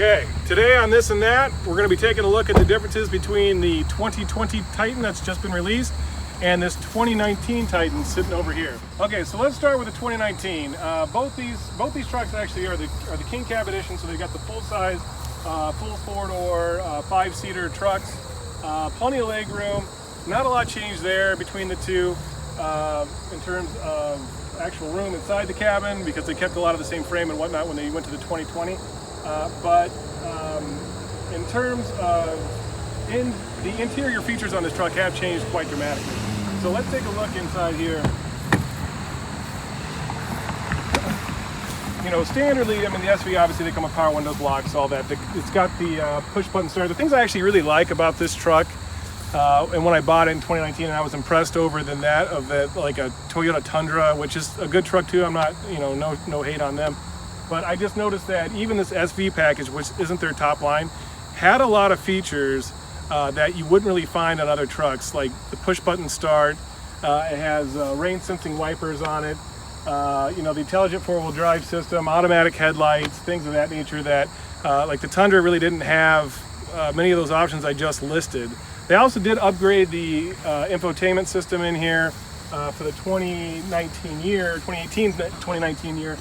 Okay, today on This and That, we're going to be taking a look at the differences between the 2020 Titan that's just been released and this 2019 Titan sitting over here. Okay, so let's start with the 2019. Both these trucks actually are the King Cab edition, so they've got the full-size, full four-door, five-seater trucks. Plenty of leg room. Not a lot changed there between the two in terms of actual room inside the cabin, because they kept a lot of the same frame and whatnot when they went to the 2020. But in terms of the interior features on this truck have changed quite dramatically. So let's take a look inside here. You know, standardly, I mean, the SV, obviously, they come with power windows, locks, all that. It's got the push button start. The things I actually really like about this truck, and when I bought it in 2019, and I was impressed over than that of like a Toyota Tundra, which is a good truck too. I'm not, you know, no hate on them. But I just noticed that even this SV package, which isn't their top line, had a lot of features that you wouldn't really find on other trucks, like the push button start. It has rain sensing wipers on it. You know, the intelligent four-wheel drive system, automatic headlights, things of that nature that like the Tundra really didn't have many of those options I just listed. They also did upgrade the infotainment system in here for the 2019 year, 2018-2019 year.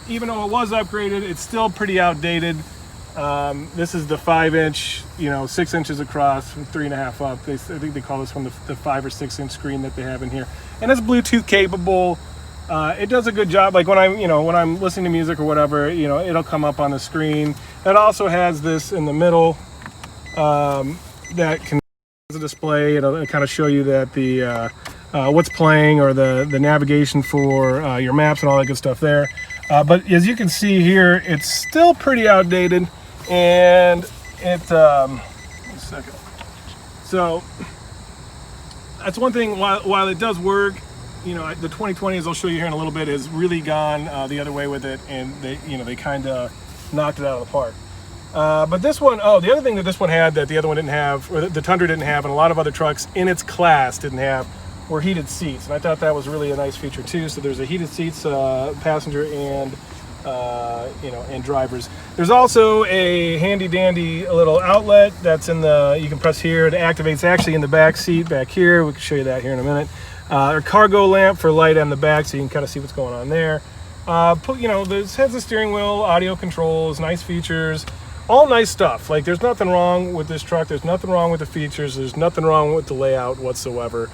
Even though it was upgraded, it's still pretty outdated. This is the 5-inch, you know, 6 inches across from 3.5 up. I think they call this one the 5 or 6 inch screen that they have in here, and it's Bluetooth capable. It does a good job. Like when I'm listening to music or whatever, you know, it'll come up on the screen. It also has this in the middle that can as a display. It'll kind of show you that the what's playing or the navigation for your maps and all that good stuff there. But as you can see here, it's still pretty outdated, and it, one second. So that's one thing. While it does work, you know, the 2020, as I'll show you here in a little bit, has really gone the other way with it, and they kind of knocked it out of the park. But this one, the other thing that this one had that the other one didn't have, or the Tundra didn't have, and a lot of other trucks in its class didn't have, were heated seats, and I thought that was really a nice feature too. So there's a heated seats, passenger and and drivers. There's also a handy dandy little outlet that's in the, you can press here, it activates actually in the back seat back here. We can show you that here in a minute. A cargo lamp for light on the back, so you can kind of see what's going on there. This has a steering wheel, audio controls, nice features, all nice stuff. Like, there's nothing wrong with this truck. There's nothing wrong with the features. There's nothing wrong with the layout whatsoever.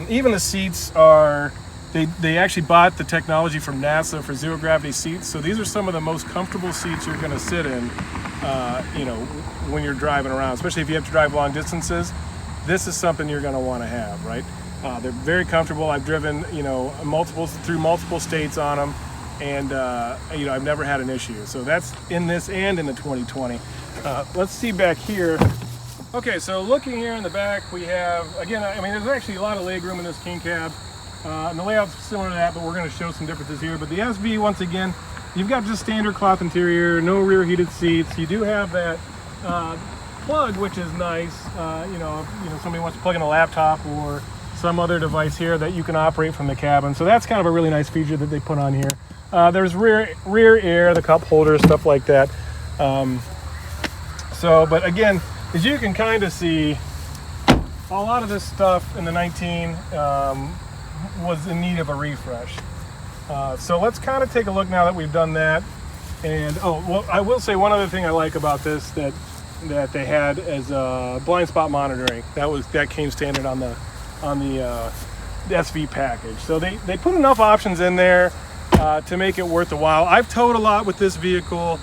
Even the seats are, they actually bought the technology from NASA for zero gravity seats. So these are some of the most comfortable seats you're going to sit in, when you're driving around, especially if you have to drive long distances. This is something you're going to want to have, right? They're very comfortable. I've driven, through multiple states on them, and I've never had an issue. So that's in this and in the 2020. Let's see back here. Okay, so looking here in the back, we have, again, I mean, there's actually a lot of leg room in this King Cab, and the layout's similar to that, but we're going to show some differences here. But the SV, once again, you've got just standard cloth interior, no rear heated seats. You do have that plug, which is nice. If somebody wants to plug in a laptop or some other device here that you can operate from the cabin. So that's kind of a really nice feature that they put on here. There's rear air, the cup holder, stuff like that. But again, as you can kind of see, a lot of this stuff in the 19 was in need of a refresh. So let's kind of take a look now that we've done that. And I will say one other thing I like about this that they had is blind spot monitoring. That came standard on the SV package. So they put enough options in there to make it worth the while. I've towed a lot with this vehicle.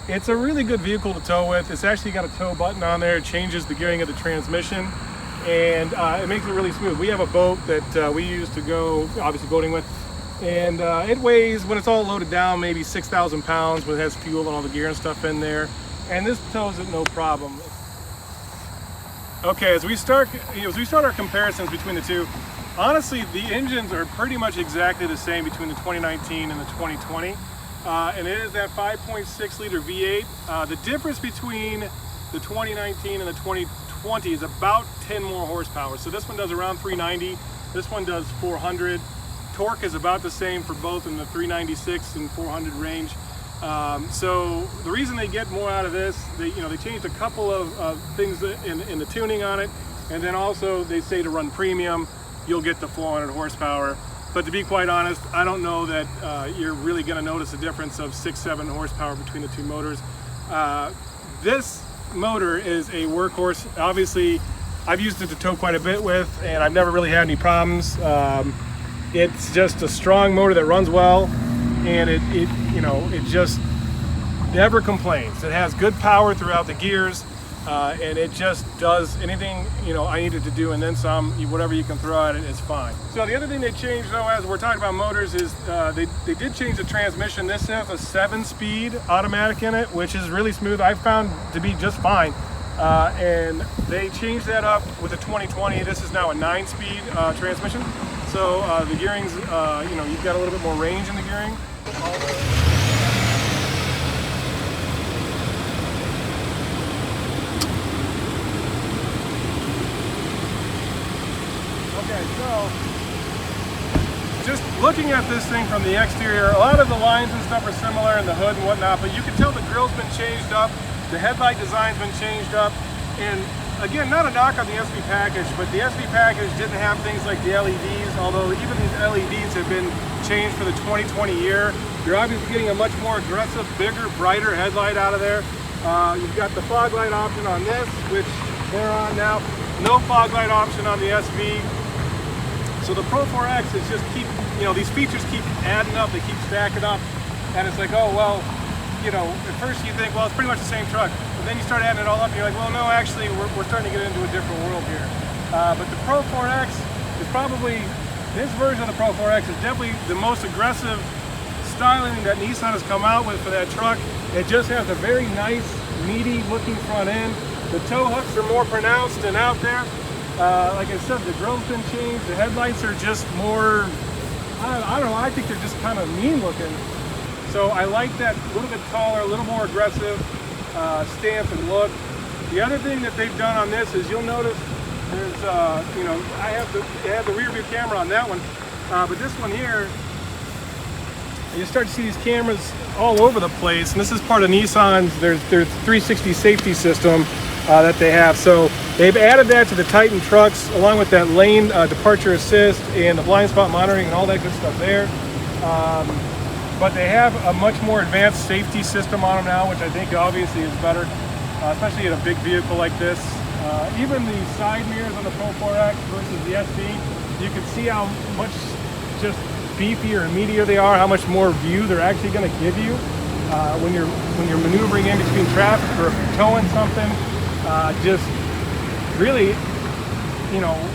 It's a really good vehicle to tow with. It's actually got a tow button on there. It changes the gearing of the transmission, and it makes it really smooth. We have a boat that we use to go, obviously, boating with, and it weighs, when it's all loaded down, maybe 6,000 pounds, but it has fuel and all the gear and stuff in there, and this tows it no problem. Okay, as we start our comparisons between the two, honestly, the engines are pretty much exactly the same between the 2019 and the 2020. And it is that 5.6 liter V8. The difference between the 2019 and the 2020 is about 10 more horsepower. So this one does around 390, this one does 400. Torque is about the same for both in the 396 and 400 range. So the reason they get more out of this, they changed a couple of things in the tuning on it, and then also they say to run premium, you'll get the 400 horsepower. But to be quite honest, I don't know that you're really going to notice a difference of 6-7 horsepower between the two motors. This motor is a workhorse. Obviously, I've used it to tow quite a bit with, and I've never really had any problems. It's just a strong motor that runs well, and it just never complains. It has good power throughout the gears, and it just does anything I need it to do, and then some. Whatever you can throw at it is fine. So the other thing they changed, though, as we're talking about motors, is they did change the transmission. This has a 7-speed automatic in it, which is really smooth. I found to be just fine. And they changed that up with the 2020. This is now a 9-speed transmission. So the gearings, you've got a little bit more range in the gearing. Okay, so just looking at this thing from the exterior, a lot of the lines and stuff are similar in the hood and whatnot, but you can tell the grill's been changed up. The headlight design's been changed up, and again, not a knock on the SV package, but the SV package didn't have things like the LEDs, although even these LEDs have been changed for the 2020 year. You're obviously getting a much more aggressive, bigger, brighter headlight out of there. You've got the fog light option on this, which they're on now. No fog light option on the SV. So the Pro-4X is just these features keep adding up, they keep stacking up, and it's like, oh, well, at first you think, well, it's pretty much the same truck. But then you start adding it all up and you're like, well, no, actually, we're starting to get into a different world here. But the Pro-4X is probably, this version of the Pro-4X is definitely the most aggressive styling that Nissan has come out with for that truck. It just has a very nice, meaty looking front end. The tow hooks are more pronounced and out there. Like I said, the grill's been changed. The headlights are just more, I don't know, I think they're just kind of mean looking. So I like that a little bit taller, a little more aggressive stance and look. The other thing that they've done on this is you'll notice there's, I have the rear view camera on that one, but this one here, you start to see these cameras all over the place, and this is part of Nissan's, their 360 safety system that they have. So they've added that to the Titan trucks, along with that lane departure assist and the blind spot monitoring and all that good stuff there. But they have a much more advanced safety system on them now, which I think obviously is better, especially in a big vehicle like this. Even the side mirrors on the Pro-4X versus the SV, you can see how much just beefier and meatier they are, how much more view they're actually going to give you when you're maneuvering in between traffic or towing something. Just really,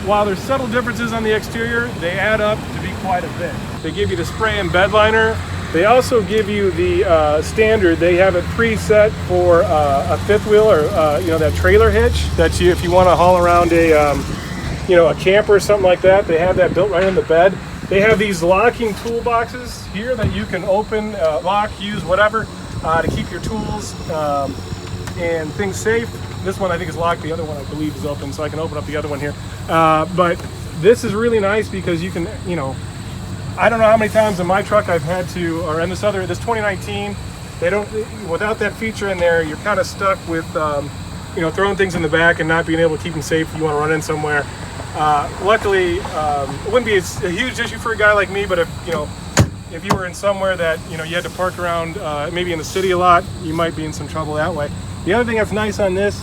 while there's subtle differences on the exterior, they add up to be quite a bit. They give you the spray and bed liner. They also give you the standard. They have it preset for a fifth wheel or that trailer hitch that if you want to haul around a camper or something like that, they have that built right in the bed. They have these locking toolboxes here that you can open, lock, use, whatever, to keep your tools and things safe. This one I think is locked. The other one I believe is open, so I can open up the other one here. But this is really nice because you can, I don't know how many times in my truck I've had to, or in this 2019, without that feature in there, you're kind of stuck with, throwing things in the back and not being able to keep them safe if you want to run in somewhere. Luckily, it wouldn't be a huge issue for a guy like me, but if you were in somewhere that, you had to park around, maybe in the city a lot, you might be in some trouble that way. The other thing that's nice on this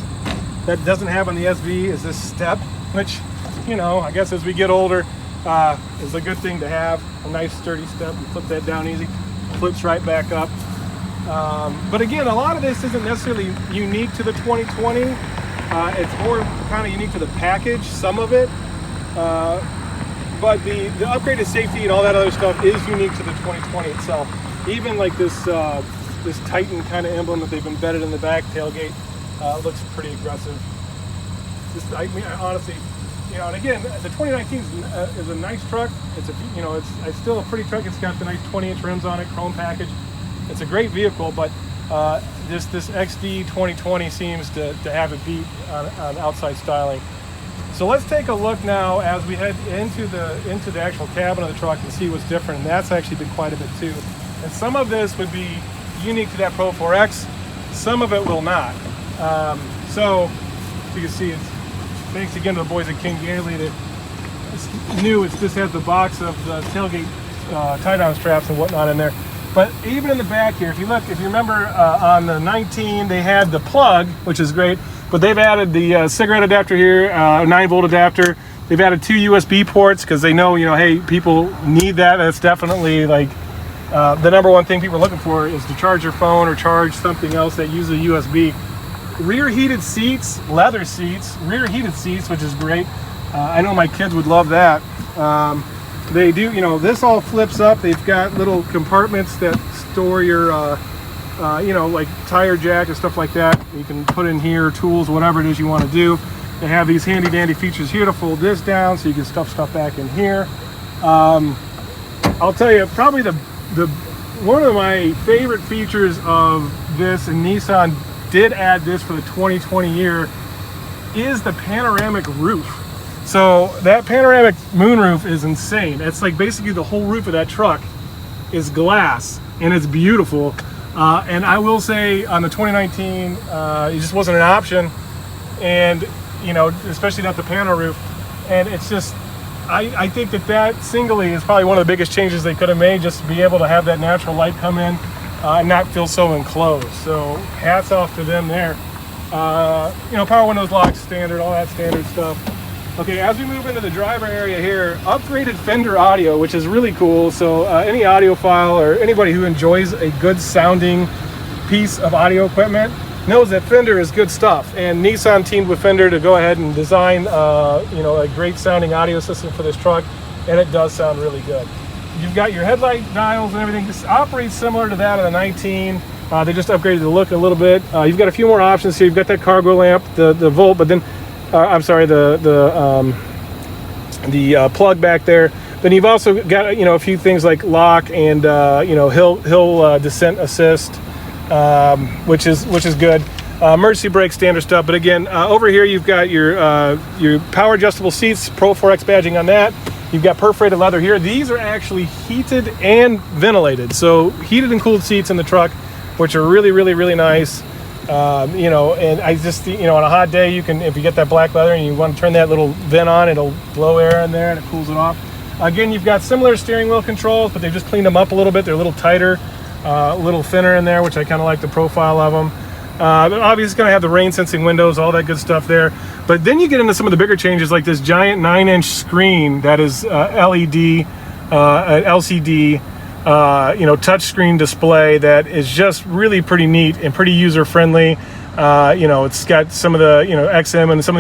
that doesn't have on the SV is this step, which, I guess as we get older, is a good thing to have. A nice sturdy step. You flip that down easy, flips right back up. But again, a lot of this isn't necessarily unique to the 2020. It's more kind of unique to the package, some of it. But the upgraded safety and all that other stuff is unique to the 2020 itself. Even like this Titan kind of emblem that they've embedded in the back tailgate looks pretty aggressive. I mean, honestly, and again, the 2019 is a nice truck. It's still a pretty truck. It's got the nice 20-inch rims on it, chrome package. It's a great vehicle, but this XD 2020 seems to have it beat on outside styling. So let's take a look now as we head into the actual cabin of the truck and see what's different. And that's actually been quite a bit too. And some of this would be unique to that Pro-4X. Some of it will not. So you can see, it's thanks again to the boys at King Gailey that it's new. It just has the box of the tailgate tie-down straps and whatnot in there. But even in the back here, if you look, if you remember on the 19, they had the plug, which is great, but they've added the cigarette adapter here, 9-volt adapter. They've added 2 USB ports because they know, hey, people need that. That's definitely like the number one thing people are looking for is to charge your phone or charge something else that uses a USB. Rear heated seats, leather seats, rear heated seats, which is great. I know my kids would love that. They do, this all flips up. They've got little compartments that store your, like tire jack and stuff like that. You can put in here tools, whatever it is you want to do. They have these handy dandy features here to fold this down so you can stuff stuff back in here. I'll tell you, probably one of my favorite features of this, and Nissan did add this for the 2020 year, is the panoramic roof. So that panoramic moonroof is insane. It's like basically the whole roof of that truck is glass, and it's beautiful. And I will say on the 2019, it just wasn't an option, and especially not the panel roof. And it's just, I think that singly is probably one of the biggest changes they could have made, just to be able to have that natural light come in and not feel so enclosed. So hats off to them there. Power windows, locks, standard, all that standard stuff. Okay, as we move into the driver area here, upgraded Fender audio, which is really cool. So any audiophile or anybody who enjoys a good sounding piece of audio equipment knows that Fender is good stuff. And Nissan teamed with Fender to go ahead and design a great sounding audio system for this truck, and it does sound really good. You've got your headlight dials and everything. This operates similar to that of the 19. They just upgraded the look a little bit. You've got a few more options here. You've got that cargo lamp, the volt, but then I'm sorry, the plug back there. Then you've also got a few things like lock and hill descent assist, which is good. Emergency brake, standard stuff. But again, over here you've got your power adjustable seats, Pro-4X badging on that. You've got perforated leather here. These are actually heated and ventilated, so heated and cooled seats in the truck, which are really, really, really nice. And I just, on a hot day, you can, if you get that black leather and you want to turn that little vent on, it'll blow air in there and it cools it off. Again, you've got similar steering wheel controls, but they've just cleaned them up a little bit. They're a little tighter, a little thinner in there, which I kind of like the profile of them. Obviously, it's going to have the rain sensing windows, all that good stuff there. But then you get into some of the bigger changes, like this giant 9-inch screen that is LED, LCD, touchscreen display that is just really pretty neat and pretty user friendly. It's got some of the XM and some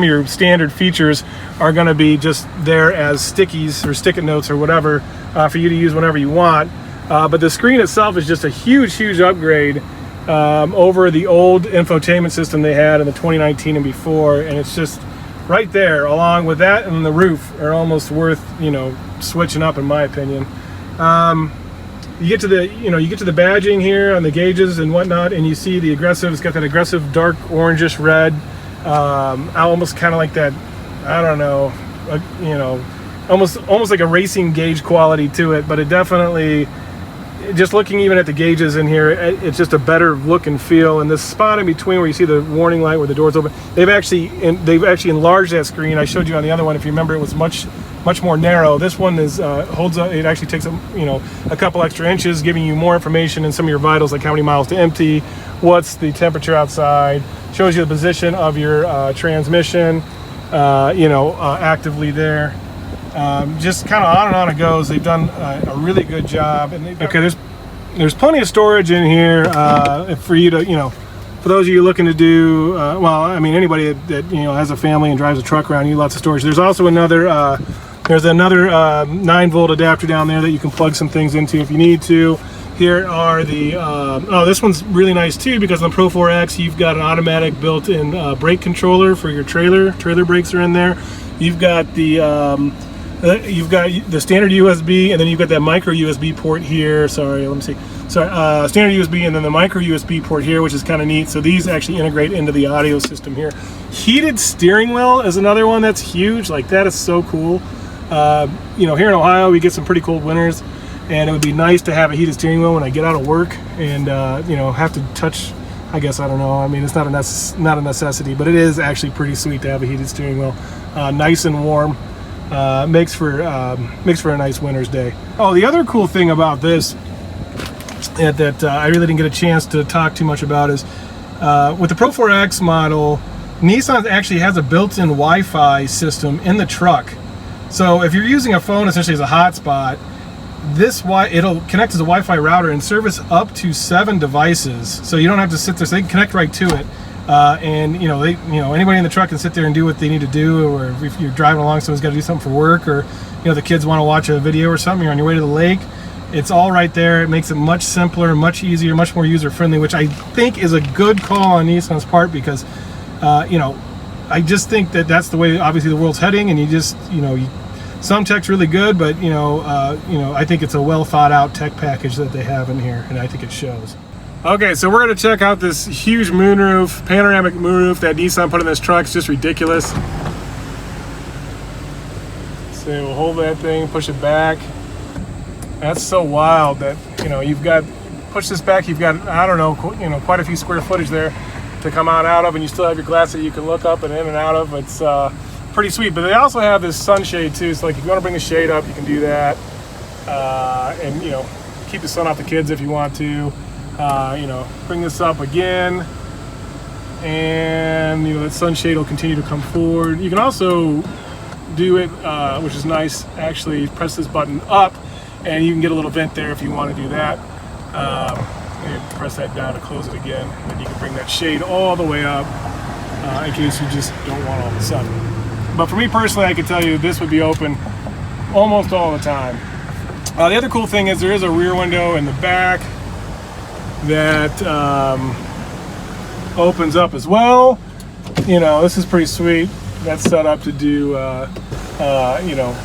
of your standard features are going to be just there as stickies or stick-it notes or whatever for you to use whenever you want. But the screen itself is just a huge upgrade over the old infotainment system they had in the 2019 and before, and it's just right there along with that, and the roof are almost worth switching up in my opinion. You get to the badging here on the gauges and whatnot, and you see the aggressive. It's got that aggressive dark orangish red, almost kind of like that. I don't know, almost like a racing gauge quality to it. But it definitely, just looking even at the gauges in here, it's just a better look and feel. And the spot in between where you see the warning light where the doors open, they've actually enlarged that screen. I showed you on the other one. If you remember, it was much more narrow. This one is holds up. It actually takes a couple extra inches, giving you more information in some of your vitals, like how many miles to empty, what's the temperature outside, shows you the position of your transmission, actively there. Just kind of on and on it goes. They've done a really good job. And okay, there's plenty of storage in here for you to, for those of you looking to do, anybody that has a family and drives a truck around, you need lots of storage. There's also another 9-volt adapter down there that you can plug some things into if you need to. Here are the, this one's really nice too, because on the Pro-4X you've got an automatic built-in brake controller for your trailer. Trailer brakes are in there. You've got the standard USB, and then you've got that micro USB port here. Sorry, let me see. Sorry, standard USB, and then the micro USB port here, which is kind of neat. So these actually integrate into the audio system here. Heated steering wheel is another one that's huge. Like, that is so cool. Here in Ohio, we get some pretty cold winters, and it would be nice to have a heated steering wheel when I get out of work and you know, have to touch, I guess, I don't know, I mean, it's not a necessity, but it is actually pretty sweet to have a heated steering wheel. Nice and warm, makes for a nice winter's day. Oh, the other cool thing about this that I really didn't get a chance to talk too much about is with the Pro-4X model, Nissan actually has a built-in Wi-Fi system in the truck. So if you're using a phone essentially as a hotspot, it'll connect as a Wi-Fi router and service up to 7 devices. So you don't have to sit there, so they can connect right to it. And you know, anybody in the truck can sit there and do what they need to do, or if you're driving along, someone's got to do something for work, or you know, the kids want to watch a video or something, you're on your way to the lake. It's all right there. It makes it much simpler, much easier, much more user-friendly, which I think is a good call on Nissan's part, because you know, I just think that that's the way obviously the world's heading, and you just, you know, some tech's really good, but you know, I think it's a well thought out tech package that they have in here, and I think it shows. Okay, so we're going to check out this huge moonroof, panoramic moonroof that Nissan put in this truck. It's just ridiculous. So we'll hold that thing, push it back. That's so wild that, you know, you've got, push this back, you've got, I don't know, you know, quite a few square footage there to come out of, and you still have your glass that you can look up and in and out of. It's pretty sweet. But they also have this sunshade too, so like if you want to bring the shade up, you can do that, and you know, keep the sun off the kids if you want to. You know, bring this up again, and you know, that sunshade will continue to come forward. You can also do it, which is nice, actually press this button up and you can get a little vent there if you want to do that. You press that down to close it again, and then you can bring that shade all the way up in case you just don't want all the sun. But for me personally, I can tell you this would be open almost all the time. The other cool thing is there is a rear window in the back that opens up as well. You know, this is pretty sweet. That's set up to do, you know,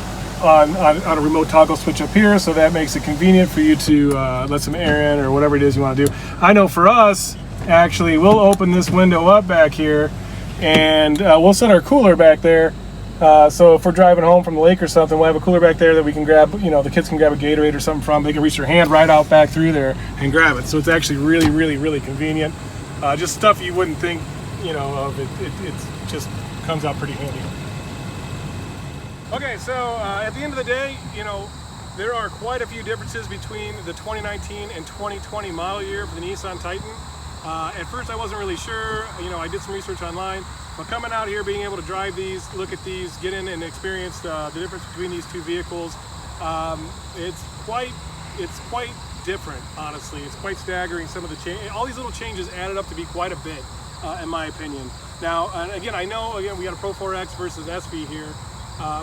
on a remote toggle switch up here, so that makes it convenient for you to let some air in or whatever it is you want to do. I know for us, actually, we'll open this window up back here, and we'll set our cooler back there. So if we're driving home from the lake or something, we'll have a cooler back there that we can grab, you know, the kids can grab a Gatorade or something from. They can reach their hand right out back through there and grab it. So it's actually really, really, really convenient. Just stuff you wouldn't think, you know, of. It just comes out pretty handy. Okay, so at the end of the day, you know, there are quite a few differences between the 2019 and 2020 model year for the Nissan Titan. At first I wasn't really sure, you know, I did some research online, but coming out here, being able to drive these, look at these, get in and experience the difference between these two vehicles, it's quite different, honestly. It's quite staggering, some of the change. All these little changes added up to be quite a bit, in my opinion. Now, and again, I know, again, we got a Pro-4X versus SV here,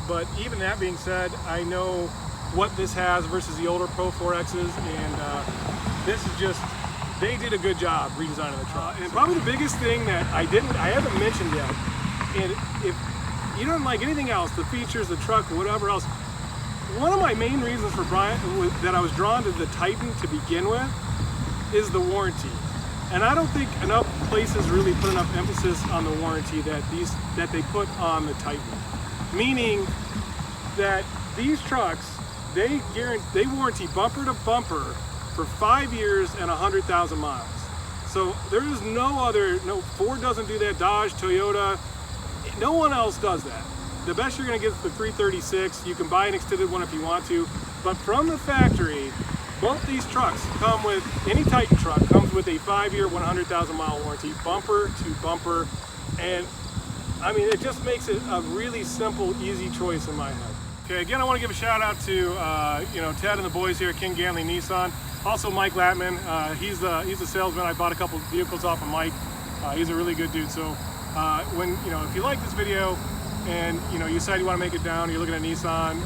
but even that being said, I know what this has versus the older Pro-4Xs, and this is just, they did a good job redesigning the truck. And probably the biggest thing that I haven't mentioned yet, and if you don't like anything else, the features, the truck, whatever else, one of my main reasons for that I was drawn to the Titan to begin with is the warranty. And I don't think enough places really put enough emphasis on the warranty that they put on the Titan. Meaning that these trucks, they warranty bumper to bumper for 5 years and 100,000 miles. So there is no Ford doesn't do that, Dodge, Toyota, no one else does that. The best you're gonna get is the 336. You can buy an extended one if you want to, but from the factory, both these trucks come with, any Titan truck comes with a 5-year, 100,000 mile warranty, bumper to bumper. And I mean, it just makes it a really simple, easy choice in my head. Okay, again, I want to give a shout out to you know, Ted and the boys here at King Ganley Nissan. Also Mike Latman, he's the salesman. I bought a couple vehicles off of Mike. He's a really good dude. So when, you know, if you like this video and you know, you decide you want to make it down, you're looking at Nissan,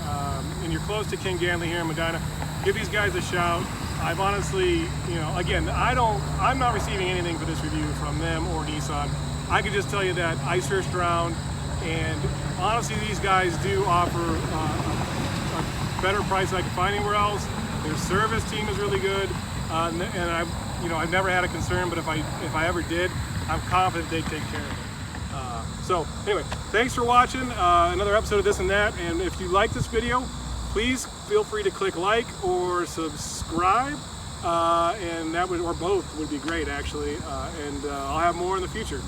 and you're close to King Ganley here in Medina, give these guys a shout. I've honestly, you know, again, I'm not receiving anything for this review from them or Nissan. I could just tell you that I searched around, and honestly, these guys do offer a better price than I can find anywhere else. Their service team is really good, and I've never had a concern. But if I ever did, I'm confident they take care of it. So anyway, thanks for watching another episode of This and That. And if you like this video, please feel free to click like or subscribe, and that would, or both would be great actually, and I'll have more in the future.